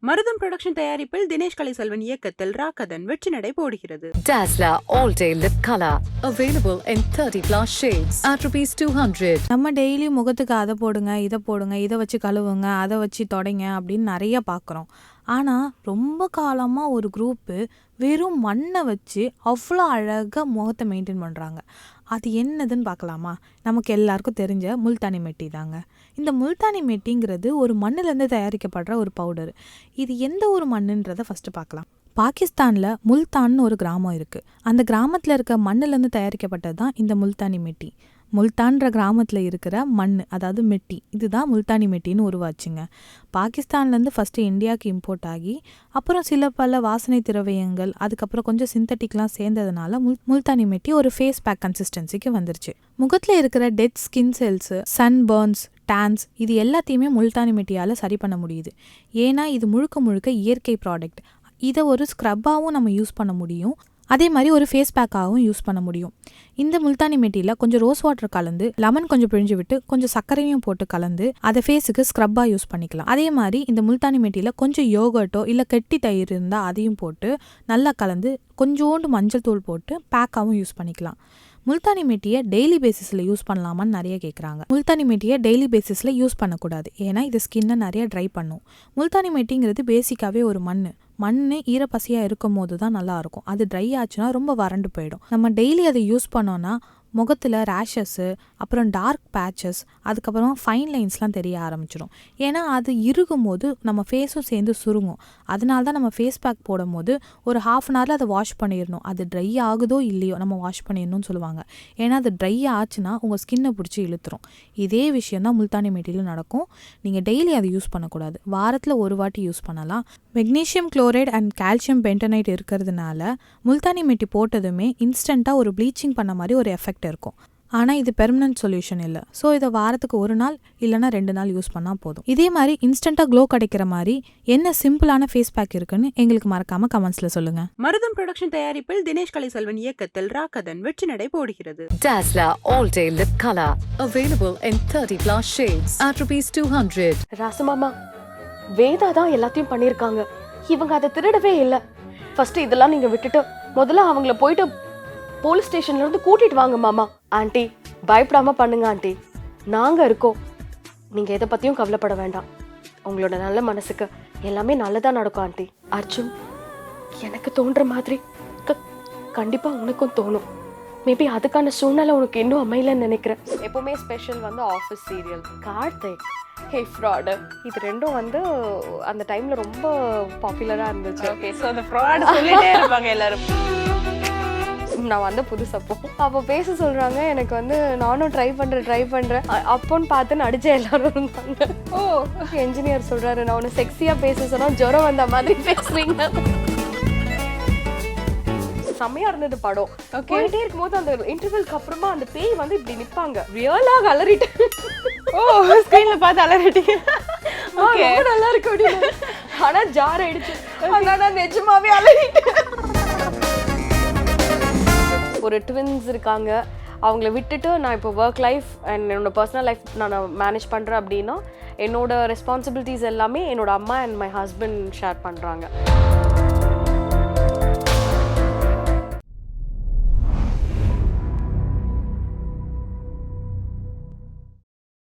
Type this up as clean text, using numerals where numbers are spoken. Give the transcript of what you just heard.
மருதம் புரொடக்ஷன் தயாரிப்பில் தினேஷ் கலைசெல்வன் இயக்கத்தில் ராக்கதன் வெற்றி நடை போடுகிறது. Dazller All Day Lip Color available in 30+ shades at ₹200. நம்ம டெய்லி முகத்துக்கு அதை போடுங்க, இதை போடுங்க, இதை வச்சு கழுவுங்க, அதை வச்சு தொடைங்க அப்படின்னு நிறைய பார்க்குறோம். ஆனால் ரொம்ப காலமாக ஒரு குரூப்பு வெறும் மண்ணை வச்சு அவ்வளோ அழகாக முகத்தை மெயின்டைன் பண்ணுறாங்க. அது என்னதுன்னு பார்க்கலாமா? நமக்கு எல்லாருக்கும் தெரிஞ்ச முல்தானி மெட்டி தாங்க. இந்த முல்தானி மெட்டிங்கிறது ஒரு மண்ணிலேருந்து தயாரிக்கப்படுற ஒரு பவுடர். இது எந்த ஒரு மண்ணுன்றதை ஃபஸ்ட்டு பார்க்கலாம். பாகிஸ்தானில் முல்தான்னு ஒரு கிராமம் இருக்குது. அந்த கிராமத்தில் இருக்க மண்ணிலேருந்து தயாரிக்கப்பட்டது தான் இந்த முல்தானி மெட்டி. முல்தான்ற கிராமத்தில் இருக்கிற மண், அதாவது மெட்டி, இதுதான் முல்தானி மெட்டின்னு உருவாச்சுங்க. பாகிஸ்தான்லேருந்து ஃபஸ்ட்டு இந்தியாவுக்கு இம்போர்ட் ஆகி அப்புறம் சில பல வாசனை திரவியங்கள், அதுக்கப்புறம் கொஞ்சம் சிந்தட்டிக்லாம் சேர்ந்ததுனால முல்தானி மெட்டி ஒரு ஃபேஸ் பேக் கன்சிஸ்டன்சிக்கு வந்துருச்சு. முகத்தில் இருக்கிற dead skin cells, sun burns, tans, இது எல்லாத்தையுமே முல்தானி மெட்டியால் சரி பண்ண முடியுது. ஏன்னா இது முழுக்க முழுக்க இயற்கை ப்ராடக்ட். இதை ஒரு ஸ்க்ரப்பாகவும் நம்ம யூஸ் பண்ண முடியும், அதே மாதிரி ஒரு ஃபேஸ் பேக்காகவும் யூஸ் பண்ண முடியும். இந்த முல்தானி மெட்டியில் கொஞ்சம் ரோஸ் வாட்டர் கலந்து, லெமன் கொஞ்சம் பிழிஞ்சு விட்டு, கொஞ்சம் சர்க்கரையும் போட்டு கலந்து அதை ஃபேஸுக்கு ஸ்க்ரப்பாக யூஸ் பண்ணிக்கலாம். அதே மாதிரி இந்த முல்தானி மெட்டியில் கொஞ்சம் யோகர்ட்டோ இல்லை கெட்டி தயிர் இருந்தால் அதையும் போட்டு நல்லா கலந்து கொஞ்சோண்டு மஞ்சள் தூள் போட்டு பேக்காகவும் யூஸ் பண்ணிக்கலாம். முல்தானி மெட்டியை டெய்லி பேசிஸில் யூஸ் பண்ணலாமான்னு நிறைய கேட்குறாங்க. முல்தானி மெட்டியை டெய்லி பேசிஸில் யூஸ் பண்ணக்கூடாது, ஏன்னா இது ஸ்கின்னை நிறைய ட்ரை பண்ணும். முல்தானி மெட்டிங்கிறது பேசிக்காகவே ஒரு மண் ஈரப்பசியாக இருக்கும் போது தான் நல்லாயிருக்கும். அது ட்ரை ஆச்சுன்னா ரொம்ப வறண்டு போயிடும். நம்ம டெய்லி அதை யூஸ் பண்ணோன்னா முகத்தில் ரேஷஸ்ஸு, அப்புறம் டார்க் பேச்சஸ், அதுக்கப்புறமா ஃபைன் லைன்ஸ்லாம் தெரிய ஆரம்பிச்சிடும். ஏன்னா அது இறுகும் போது நம்ம ஃபேஸும் சேர்ந்து சுருங்கும். அதனால தான் நம்ம ஃபேஸ் பேக் போடும் போது ஒரு 1/2 hour அதை வாஷ் பண்ணிடணும். அது ட்ரை ஆகுதோ இல்லையோ நம்ம வாஷ் பண்ணிடணும்னு சொல்லுவாங்க. ஏன்னா அது ட்ரை ஆச்சுன்னா உங்கள் ஸ்கின்னை பிடிச்சி இழுத்துரும். இதே விஷயம் தான் முல்தானி மெட்டியில் நடக்கும். நீங்கள் டெய்லி அதை யூஸ் பண்ணக்கூடாது, வாரத்தில் ஒரு வாட்டி யூஸ் பண்ணலாம். Magnesium chloride and calcium bentonite இருக்கிறதுனால முல்தானி மெட்டி போட்டதுமே இன்ஸ்டண்ட்டாக ஒரு ப்ளீச்சிங் பண்ண மாதிரி ஒரு எஃபெக்ட் இருக்கும். ஆனால் இது பெர்மனன்ட் சொல்யூஷன் இல்லை. ஸோ இதை வாரத்துக்கு 1 நாள் இல்லைனா 2 நாள் யூஸ் பண்ணால் போதும். இதே மாதிரி இன்ஸ்டண்ட்டாக க்ளோ கிடைக்கிற மாதிரி என்ன சிம்பிளான ஃபேஸ் பேக் இருக்குன்னு எங்களுக்கு மறக்காம கமெண்ட்ஸில் சொல்லுங்க. மருதம் புரொடக்ஷன் தயாரிப்பில் தினேஷ் கலைசெல்வன் இயக்கத்தில் ராக்கதன் வெற்றி நடை போடுகிறது. Dazller All Day Lip Color available in 30+ shades at ₹200. ராசமாமா, Veda தான் எல்லாத்தையும் பண்ணியிருக்காங்க. இவங்க அதை திருடவே இல்லை. ஃபர்ஸ்ட் இதெல்லாம் நீங்க விட்டுட்டு முதல்ல அவங்கள போயிட்டு போலீஸ் ஸ்டேஷன்ல இருந்து கூட்டிட்டு வாங்க மாமா. ஆண்டி, பயப்படாம பண்ணுங்க ஆண்டி, நாங்க இருக்கோம். நீங்க எதை பத்தியும் கவலைப்பட வேண்டாம். உங்களோட நல்ல மனசுக்கு எல்லாமே நல்லதா நடக்கும் ஆண்டி. அர்ஜுன், எனக்கு தோன்ற மாதிரி கண்டிப்பா உனக்கும் தோணும். மேபி அதுக்கான சூழ்நிலை உனக்கு இன்னும் அமையலன்னு நினைக்கிறேன். எப்பவுமே ஸ்பெஷல் வந்து ஆஃபீஸ் சீரியல், கார்த்திக், ஹே ஃப்ராடு, இது ரெண்டும் வந்து அந்த டைம்ல ரொம்ப பாப்புலரா இருந்துச்சு. ஓகே, சோ அந்த ஃப்ராட் சொல்லிட்டே இருப்பாங்க எல்லாரும். நான் வந்து புதுசப்போ அப்போ பேச சொல்றாங்க. எனக்கு வந்து நானும் ட்ரை பண்றேன் அப்போன்னு பார்த்து நடிச்ச எல்லாரும் இருந்தாங்க. ஓ, என்ஜினியர் சொல்றாரு, நான் ஒன்று செக்ஸியா பேச சொன்னா ஜுரம் வந்த மாதிரி பேசுறீங்க. செம்மையா இருந்தது படம். போயிட்டே இருக்கும்போது அந்த இன்டர்வெல்க்கு அப்புறமா அந்த பேய் வந்து இப்படி நிப்பாங்க. ரியலா அலறிட்டு, ஓ ஸ்கிரீன்ல பார்த்து அலறிட்டீங்க. ஓகே, நல்லா இருக்கு அப்படின்னு. ஆனா ஜார் ஆயிடுச்சு. அதனால நிஜமாவே அலறிட்டேன். ஒரு ட்வின்ஸ் இருக்காங்க, அவங்கள விட்டுட்டு நான் இப்போ ஒர்க் லைஃப் அண்ட் என்னோட பர்சனல் லைஃப் நான் மேனேஜ் பண்ணுறேன் அப்படின்னா என்னோட ரெஸ்பான்சிபிலிட்டிஸ் எல்லாமே என்னோட அம்மா அண்ட் மை ஹஸ்பண்ட் ஷேர் பண்ணுறாங்க.